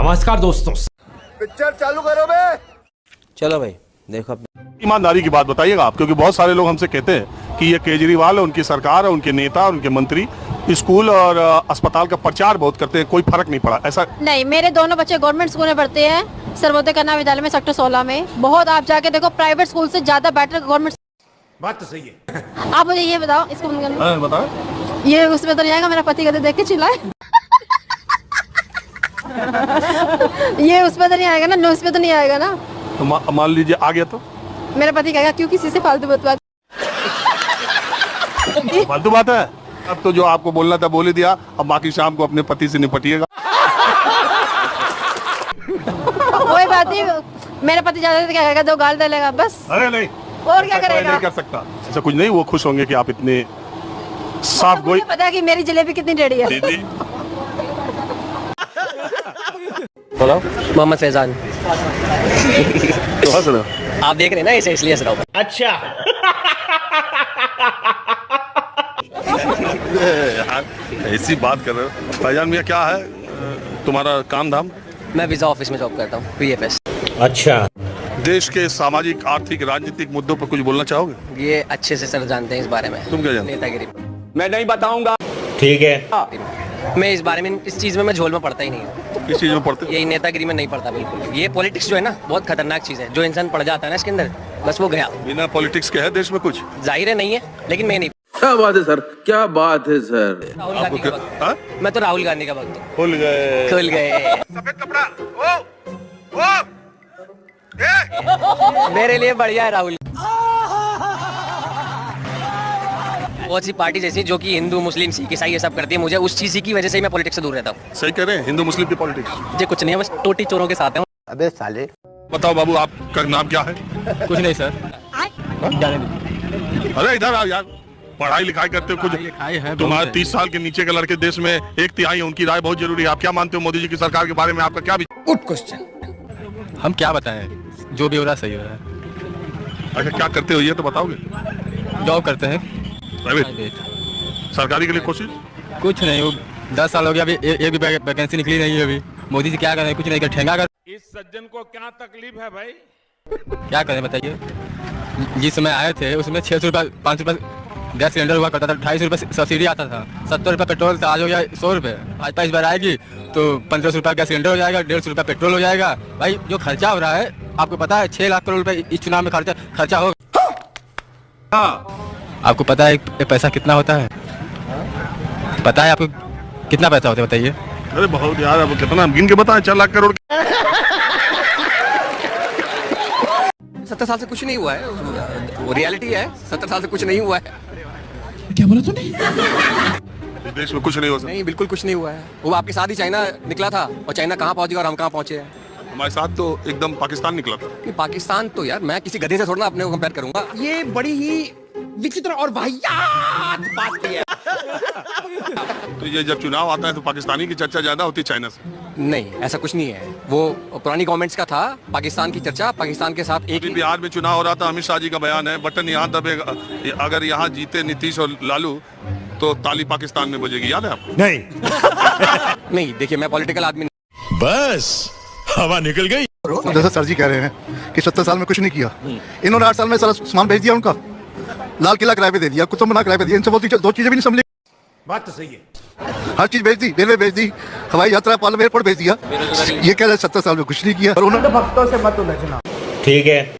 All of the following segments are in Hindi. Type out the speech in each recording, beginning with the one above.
नमस्कार दोस्तों, पिक्चर चालू करो बे। चलो भाई देखो। ईमानदारी की बात बताइएगा आप, क्योंकि बहुत सारे लोग हमसे कहते हैं कि ये केजरीवाल है, उनकी सरकार है, उनके नेता, उनके मंत्री स्कूल और अस्पताल का प्रचार बहुत करते हैं, कोई फर्क नहीं पड़ा। ऐसा नहीं, मेरे दोनों बच्चे गवर्नमेंट स्कूल में पढ़ते हैं, सर्वोदय कन्या विद्यालय में सेक्टर 16 में। बहुत आप जाके देखो, प्राइवेट स्कूल से ज्यादा बेटर गवर्नमेंट। बात तो सही है। आप मुझे ये बताओ, इसको बताओ, ये उसमें तो नहीं आएगा, मेरा पति कहते देख के चिल्लाए। ये उसमें तो नहीं आएगा ना, न्यूज़ पे तो नहीं आएगा ना। तो मान लीजिए आ गया तो मेरा पति कहेगा क्यों किसी से फालतू बात। फालतू बात है। अब तो जो आपको बोलना था बोल ही दिया, अब बाकी शाम को अपने पति से निपटिएगा। कोई बात नहीं, मेरा पति ज्यादा क्या कहेगा, 2 गाल डालेगा बस। अरे नहीं, और क्या करेगा? नहीं कर सकता ऐसा कुछ नहीं। वो खुश होंगे कि आप इतने साफ गोई। पता है कि मेरी जलेबी कितनी टेढ़ी है। दीदी बोलो। मोहम्मद फैजान। तो हंस रहे हो? आप देख रहे हैं ना इसे, इसलिए हंस रहा हूं। अच्छा, यार ऐसी बात कर रहे हो। फैजान मियाँ, क्या है तुम्हारा काम धाम? मैं वीजा ऑफिस में जॉब करता हूँ, PFS। अच्छा। देश के सामाजिक, आर्थिक, राजनीतिक मुद्दों पर कुछ बोलना चाहोगे? ये अच्छे से सर जानते हैं इस बारे में। तुम क्या जानते? नेतागिरी। मैं नहीं बताऊंगा। ठीक है। मैं इस बारे में, इस चीज में मैं झोल में पड़ता ही नहीं हूँ। किस चीज में पढ़ते? यही नेतागिरी में नहीं पड़ता बिल्कुल। ये पॉलिटिक्स जो है ना, बहुत खतरनाक चीज है। जो इंसान पड़ जाता है ना इसके अंदर, बस वो गया। बिना पॉलिटिक्स के है देश में कुछ? जाहिर है नहीं है, लेकिन मैं नहीं। क्या बात है सर, क्या बात है सर। राहुल गांधी का भक्त हूं। मैं तो राहुल गांधी का भक्त हूँ। खुल गए, खुल गए। सफेद कपड़ा। मेरे लिए बढ़िया है राहुल। बहुत सी पार्टी जैसी जो कि हिंदू, मुस्लिम, सिख, ईसाई ये सब करती है, मुझे उस चीज की वजह से मैं पॉलिटिक्स से दूर रहता हूँ। सही कह रहे हैं, हिंदू मुस्लिम की पॉलिटिक्स। मुझे कुछ नहीं है, बस टोटी चोरों के साथ है। अबे साले। बताओ बाबू, आपका नाम क्या है? कुछ नहीं सर। अरे इधर आओ यार, पढ़ाई लिखाई करते हो कुछ? तुम्हारे 30 साल के नीचे के लड़के देश में 1/3 है, उनकी राय बहुत जरूरी है। आप क्या मानते हो मोदी जी की सरकार के बारे में? आपका क्या गुड क्वेश्चन। हम क्या बताएं, जो भी हो रहा सही हो रहा है। अच्छा, क्या करते हो ये तो बताओगे? जॉब करते हैं प्राइवेट। सरकारी के लिए कोशिश? कुछ नहीं, वो 10 साल हो गया, अभी एक भी वैकेंसी निकली नहीं है। अभी मोदी जी क्या कर रहे हैं, कुछ नहीं कर, ठेंगा कर। इस सज्जन को क्या तकलीफ है भाई? क्या करें बताइए। जिस समय आए थे उसमें 600 रुपये 500 रुपये गैस सिलेंडर हुआ करता था, 250 रुपये सब्सिडी आता था, 70 रुपये पेट्रोल था, आज हो गया 100 रुपये। आज इस बार आएगी तो 1500 रुपये गैस सिलेंडर हो जाएगा, 150 रुपये पेट्रोल हो जाएगा। भाई जो खर्चा हो रहा है, आपको पता है 6 लाख करोड़ रुपये इस चुनाव में खर्चा होगा। आपको पता है ये पैसा कितना होता है? पता है आपको कितना पैसा होता है बताइए? अरे बहुत यार, अब कितना गिन के बताएं? 4 लाख करोड़। 70 साल से कुछ नहीं हुआ है, वो रियलिटी है। 70 साल से कुछ नहीं हुआ है। क्या बोला तूने? देश में कुछ नहीं हो सकता। नहीं, बिल्कुल कुछ नहीं हुआ है। वो आपके साथ ही चाइना निकला था, और चाइना कहाँ पहुँच गया और हम कहाँ पहुँचे हैं। हमारे साथ तो एकदम पाकिस्तान निकला था। कि पाकिस्तान तो यार, मैं किसी गधे से थोड़ा ना अपने को कंपेयर करूंगा। ये बड़ी ही विचित्र और वाहियात बात है। तो ये जब चुनाव आता है तो पाकिस्तानी की चर्चा ज्यादा होती है चाइना से? नहीं, ऐसा कुछ नहीं है। वो पुरानी गवर्नमेंट्स का था पाकिस्तान की चर्चा, पाकिस्तान के साथ एक। बिहार में चुनाव हो रहा था, अमित शाह जी का बयान है, बटन यहाँ दबेगा, अगर यहाँ जीते नीतीश और लालू तो ताली पाकिस्तान में बजेगी। याद है आपको? नहीं। नहीं, देखिए मैं पॉलिटिकल आदमी नहीं। बस हवा निकल गई। जैसे सर जी कह रहे हैं कि 70 साल में कुछ नहीं किया, इन्होंने 8 साल में सारा सामान भेज दिया उनका। लाल किला किराए पे दे दिया, कुतुब मीनार किराए पे दिया। इनसे दो चीजें भी नहीं संभली। बात तो सही है। हर चीज भेज दी, रेलवे भेज दी, हवाई यात्रा, पार्लियामेंट एयरपोर्ट भेज दिया। ये कह रहे 70 साल में कुछ नहीं किया, और उन्होंने भक्तों से मत उलझना। ठीक है।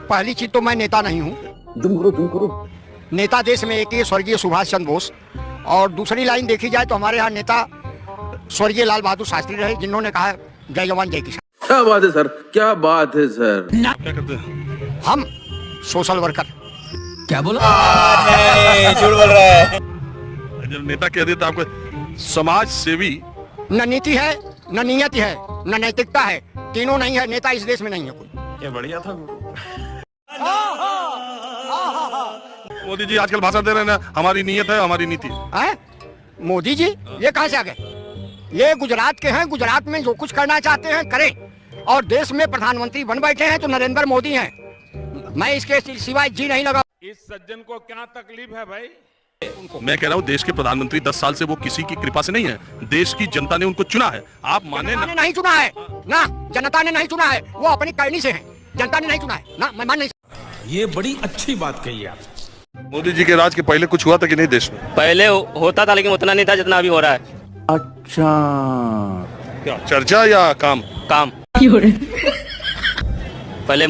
पहली चीज तो मैं नेता नहीं हूँ। नेता देश में एक ही स्वर्गीय सुभाष चंद्र बोस, और दूसरी लाइन देखी जाए तो हमारे यहाँ नेता स्वर्गीय लाल बहादुर शास्त्री रहे, जिन्होंने कहा जय जवान जय किसान। क्या बात है सर, क्या बात है सर। क्या करते हैं? हम सोशल वर्कर। क्या बोला? झूठ बोल रहा है। जब नेता कह देता आपको समाज सेवी। न नीति है, न नियति है, न नैतिकता है, तीनों नहीं है। नेता इस देश में नहीं है कोई। क्या बढ़िया था मोदी जी आजकल भाषण दे रहे हैं ना, हमारी नीयत है, हमारी नीति है। मोदी जी ये कहाँ से आ गए? ये गुजरात के हैं, गुजरात में जो कुछ करना चाहते हैं करें, और देश में प्रधानमंत्री बन बैठे हैं तो नरेंद्र मोदी हैं। मैं इसके सिवाय जी नहीं लगा। इस सज्जन को क्या तकलीफ है भाई? मैं कह रहा हूँ देश के प्रधानमंत्री 10 साल से वो किसी की कृपा से नहीं है, देश की जनता ने उनको चुना है। आप माने जनता ना, ने नहीं चुना है ना, जनता ने नहीं चुना है, वो अपनी करनी से है, जनता ने नहीं चुना है ना, मैं मान नहीं। ये बड़ी अच्छी बात कही आप। मोदी जी के राज के पहले कुछ हुआ था कि नहीं देश में? पहले होता था लेकिन उतना नहीं था जितना अभी हो रहा है। अच्छा, क्या चर्चा या काम? काम। पहले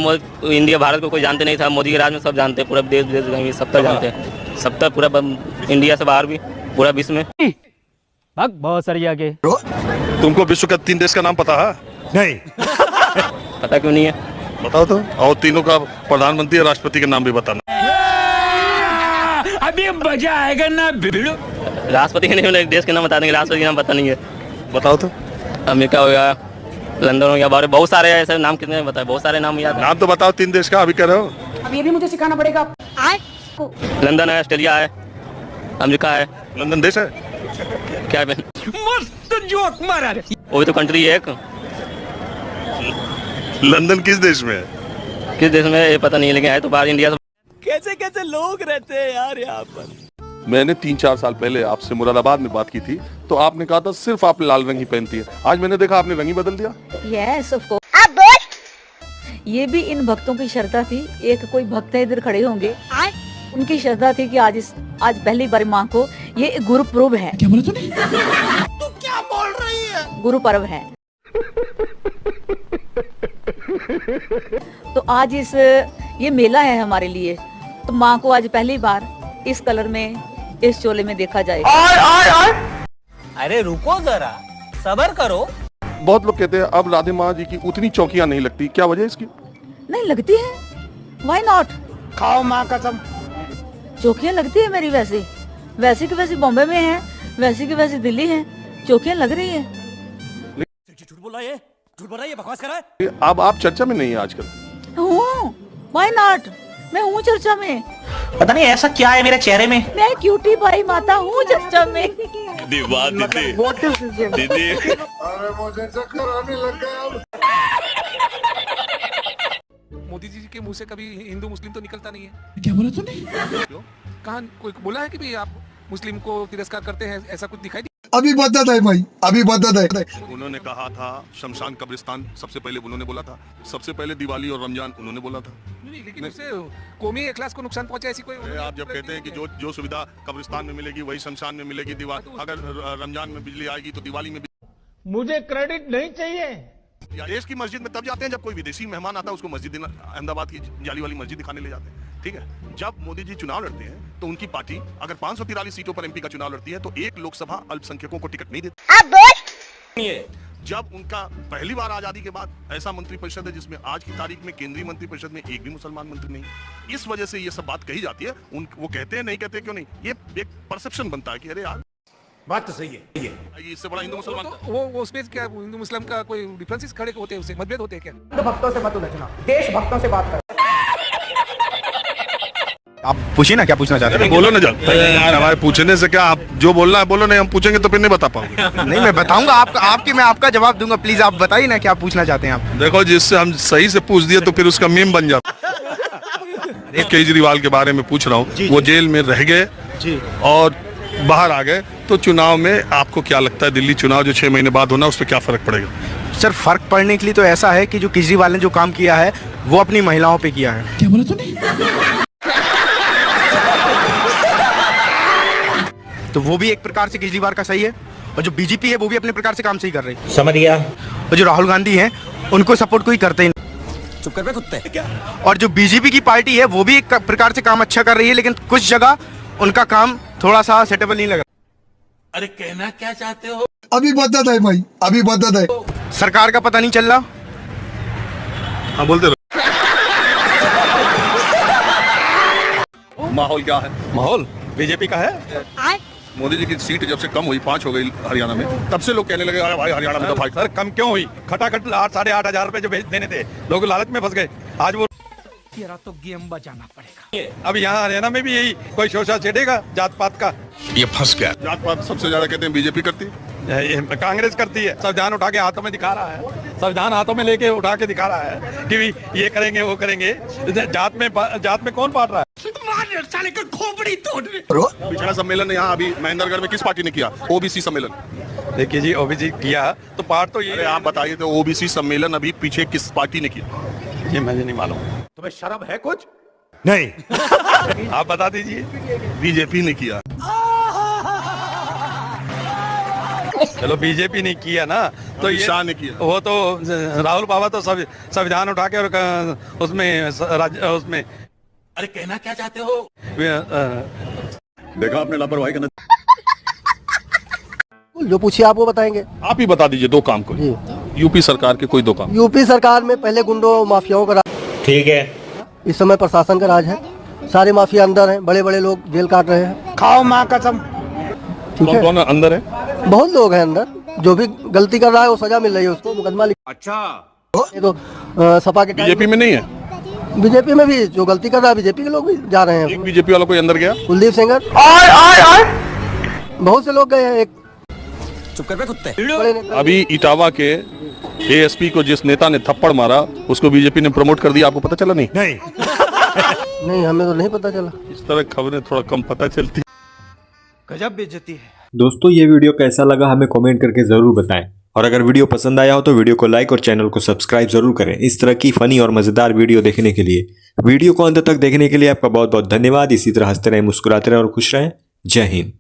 इंडिया भारत को कोई जानते नहीं था, मोदी के राज में सब जानते हैं, पूरा देश विदेश सब तक जानते हैं, सब तक पूरा इंडिया से बाहर भी पूरा विश्व में। बहुत सारी आगे। तुमको विश्व का 3 देश का नाम पता है? नहीं। पता क्यों नहीं है? बताओ तो। और तीनों का प्रधानमंत्री और राष्ट्रपति के नाम भी बताना। अभी मजा आएगा ना भिड़ो। राष्ट्रपति के नहीं, देश के नाम बता देंगे, राष्ट्रपति के नाम पता नहीं है। बताओ तो। अमेरिका हो गया, लंदन हो गया, बहुत सारे ऐसे नाम कितने बताए, बहुत सारे नाम याद। नाम तो बताओ 3 देश का, अभी कह रहे हो। अब ये भी मुझे सिखाना पड़ेगा। लंदन है, ऑस्ट्रेलिया है, अमेरिका है। लंदन देश है क्या है? मस्त जोक मारा रे। वो भी तो कंट्री है एक। लंदन किस देश में है? किस देश में ये पता नहीं है, लेकिन है तो बाहर इंडिया से। कैसे कैसे लोग रहते हैं यार यहाँ पर। मैंने 3-4 साल पहले आपसे मुरादाबाद में बात की थी, तो आपने कहा था सिर्फ आप लाल रंग ही पहनती है। आज मैंने देखा आपने रंग ही बदल दिया। Yes of course. ये भी इन भक्तों की श्रद्धा थी। एक कोई भक्त है इधर खड़े होंगे, उनकी श्रद्धा थी कि आज पहली बार माँ को ये गुरु पर्व है। क्या बोला तूने? तू क्या बोल रही है? गुरु पर्व है। तो आज ये मेला है हमारे लिए, तो माँ को आज पहली बार इस कलर में, इस चोले में देखा जाएगा। अरे रुको जरा, सब्र करो। बहुत लोग कहते हैं अब राधे माँ जी की उतनी चौकियां नहीं लगती, क्या वजह इसकी? नहीं लगती है, व्हाई नॉट। खाओ माँ कसम। चौकियां लगती है मेरी वैसी की वैसी बॉम्बे में है, वैसी की वैसी दिल्ली है, चौकियां लग रही है। झूठ बोला ये, झूठ बोला ये, बकवास कर रहा है। अब आप चर्चा में नहीं है आजकल। हूँ, व्हाई नॉट, मैं हूँ चर्चा में। पता नहीं ऐसा क्या है मेरे चेहरे में। मैं क्यूटी भाई माता हूँ चर्चा में। दीदी वाह दीदी, दीदी। अरे मुझे चक्कर आने लग गया। मोदी जी के मुंह से कभी हिंदू मुस्लिम तो निकलता नहीं है। क्या बोला तूने? कहाँ कोई बोला है कि भाई आप मुस्लिम को तिरस्कार करते हैं, ऐसा कुछ दिखाई? अभी बदत है भाई, अभी बदत है। उन्होंने कहा था शमशान कब्रिस्तान, सबसे पहले उन्होंने बोला था। सबसे पहले दिवाली और रमजान उन्होंने बोला था। नहीं, लेकिन उससे कौमी अखलास को नुकसान पहुंचा, ऐसी कोई। आप जब कहते हैं कि जो सुविधा कब्रिस्तान में मिलेगी वही शमशान में मिलेगी, अगर रमजान में बिजली आएगी तो दिवाली में। मुझे क्रेडिट नहीं चाहिए। या देश की मस्जिद में तब जाते हैं जब कोई विदेशी मेहमान आता है, उसको मस्जिद अहमदाबाद की जाली वाली मस्जिद दिखाने ले जाते हैं, ठीक है। जब मोदी जी चुनाव लड़ते हैं तो उनकी पार्टी अगर 543 सीटों पर एमपी का चुनाव लड़ती है तो एक लोकसभा अल्पसंख्यकों को टिकट नहीं देती। जब उनका पहली बार आजादी के बाद ऐसा मंत्रिपरिषद है जिसमें आज की तारीख में केंद्रीय मंत्रिपरिषद में एक भी मुसलमान मंत्री नहीं, इस वजह से ये सब बात कही जाती है। वो कहते हैं, नहीं कहते क्यों नहीं, ये एक परसेप्शन बनता है कि अरे यार बात तो सही है। इससे बड़ा हिंदू मुसलमान वो उसमें क्या हिंदू मुस्लिम का कोई डिफरेंसेस खड़े होते हैं, उससे मतभेद होते हैं क्या? भक्तों से मत उलझना, देश भक्तों से बात कर। आप पूछिए ना क्या पूछना चाहते हैं। बोलो ना यार, हमारे पूछने से क्या, आप जो बोलना है बोलो, नहीं हम पूछेंगे तो फिर नहीं बता पाओगे। नहीं मैं बताऊंगा, मैं आपका जवाब दूंगा। प्लीज आप बताइए ना क्या पूछना चाहते हैं आप। देखो जिससे हम सही से पूछ दिए तो फिर उसका मीम बन जाता। केजरीवाल के बारे में पूछ रहा हूँ, वो जेल में रह गए और बाहर आ गए, तो चुनाव में आपको क्या लगता है दिल्ली चुनाव जो 6 महीने बाद होना, उस पर क्या फर्क पड़ेगा? सर फर्क पड़ने के लिए तो ऐसा है कि जो केजरीवाल ने जो काम किया है वो अपनी महिलाओं पे किया है। क्या बोला तूने? तो वो भी एक प्रकार से केजरीवाल का सही है, और जो बीजेपी है वो भी अपने प्रकार से काम सही कर रही है। समझ गया। और जो राहुल गांधी हैं उनको सपोर्ट कोई करते ही नहीं। चुप कर बे कुत्ते। और जो बीजेपी की पार्टी है वो भी एक प्रकार से काम अच्छा कर रही है, लेकिन कुछ जगह उनका काम थोड़ा सा सेटेबल नहीं लग रहा। अरे कहना क्या चाहते हो? अभी बदत है भाई, अभी बदत है। सरकार का पता नहीं चल रहा। हाँ बोलते रहो। माहौल क्या है? माहौल बीजेपी का है। मोदी जी की सीट जब से कम हुई, 5 हो गई हरियाणा में, तब से लोग कहने लगे अरे भाई हरियाणा में तो फाइट। सर कम क्यों हुई? खटाखट 8-8,500 रुपए जो भेज देने थे, लोग लालच में फंस गए। आज वो तेरा तो गेम बजाना पड़ेगा। अब यहाँ हरियाणा में भी यही कोई शोषा छेड़ेगा जात पात का। ये फंस गया। जात पात सबसे ज्यादा कहते हैं बीजेपी करती है, कांग्रेस करती है। संविधान उठा के हाथों में दिखा रहा है, संविधान हाथों में लेके उठा के दिखा रहा है कि ये करेंगे वो करेंगे। जात में कौन बांट रहा है? साले का खोपड़ी तोड़। पिछड़ा सम्मेलन यहाँ अभी महेंद्रगढ़ में किस पार्टी ने किया? ओबीसी सम्मेलन। देखिए जी ओबीसी किया तो पार्ट तो ये अरे आप बताइए तो ओबीसी सम्मेलन अभी पीछे किस पार्टी ने किया? ये मुझे नहीं मालूम। तुम्हें शर्म है कुछ? नहीं आप बता दीजिए। बीजेपी ने किया। चलो बीजेपी ने किया ना तो ये शाह ने किया। वो तो राहुल बाबा तो संविधान उठा के और उसमें अरे कहना क्या चाहते हो? देखा आपने लापरवाही करना। जो पूछिए आप वो बताएंगे। आप ही बता दीजिए दो काम को। यूपी सरकार के कोई दो काम। यूपी सरकार में पहले गुंडों माफियाओं का राज, ठीक है। इस समय प्रशासन का राज है। सारे माफिया अंदर हैं, बड़े बड़े लोग जेल काट रहे हैं। खाओ माँ कसम। ठीक है, कौन अंदर है? बहुत लोग हैं अंदर। जो भी गलती कर रहा है वो सजा मिल रही है उसको, मुकदमा अच्छा ये तो सपा के बीजेपी में नहीं है? बीजेपी में भी जो गलती कर रहा है बीजेपी के लोग भी जा रहे हैं। एक बीजेपी वाला कोई अंदर गया? कुलदीप सेंगर, बहुत से लोग गए हैं। एक चुप कर बे कुत्ते। बड़े नेता अभी इटावा के एएसपी को जिस नेता ने थप्पड़ मारा उसको बीजेपी ने प्रमोट कर दिया, आपको पता चला? नहीं नहीं, हमें तो नहीं पता चला। इस तरह खबरें थोड़ा कम पता चलती। गजब बेइज्जती है। दोस्तों ये वीडियो कैसा लगा हमें कमेंट करके जरूर बताएं, और अगर वीडियो पसंद आया हो तो वीडियो को लाइक और चैनल को सब्सक्राइब जरूर करें। इस तरह की फनी और मजेदार वीडियो देखने के लिए वीडियो को अंत तक देखने के लिए आपका बहुत बहुत धन्यवाद। इसी तरह हंसते रहें, मुस्कुराते रहें और खुश रहें। जय हिंद।